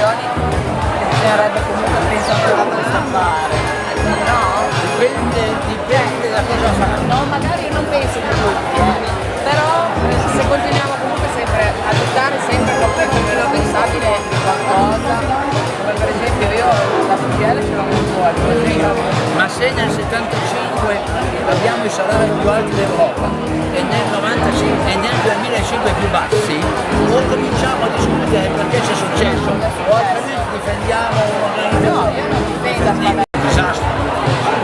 istituzioni bisognerebbe comunque penso ancora preservare, no? Dipende da cosa fa. No, magari non penso di tutti, però se continuiamo comunque sempre a lottare sempre qualcuno meno pensabile di qualcosa, come per esempio io la PGL ce l'ho molto fuori, Ma se nel 75 abbiamo i salari più alti d'Europa e nel 95 e nel 2005 più bassi, o cominciamo a discutere perché c'è successo, o altrimenti difendiamo no, io non difendo un disastro.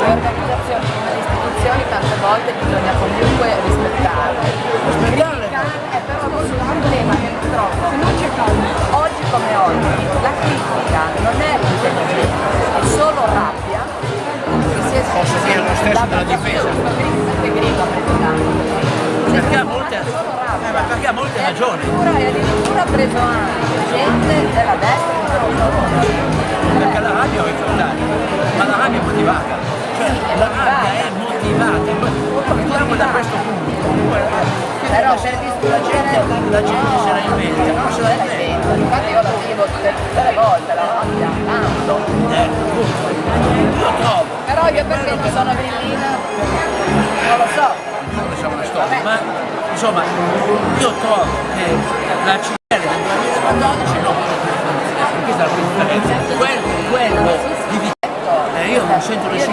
le organizzazioni come le istituzioni tante volte bisogna comunque rispettarle. Però questo è un problema che purtroppo oggi come oggi la critica non è intelligenza, è solo rabbia che si è Posso dire lo stesso della difesa. Perché ha molte ragioni. E addirittura ha preso anche gente della destra che non lo Perché la rabbia è contraria, ma la rabbia è motivata, cioè la rabbia è motivata, partiamo da questo punto. però La gente se la inventa, non se la inventa. infatti io la vivo tutte le volte la rabbia, tanto. Io trovo, Però io perché non sono grillina non lo so. non ne so una storia, ma insomma io trovo che la CGIL del 2014 non questa è la differenza, quello di io non sento nessuno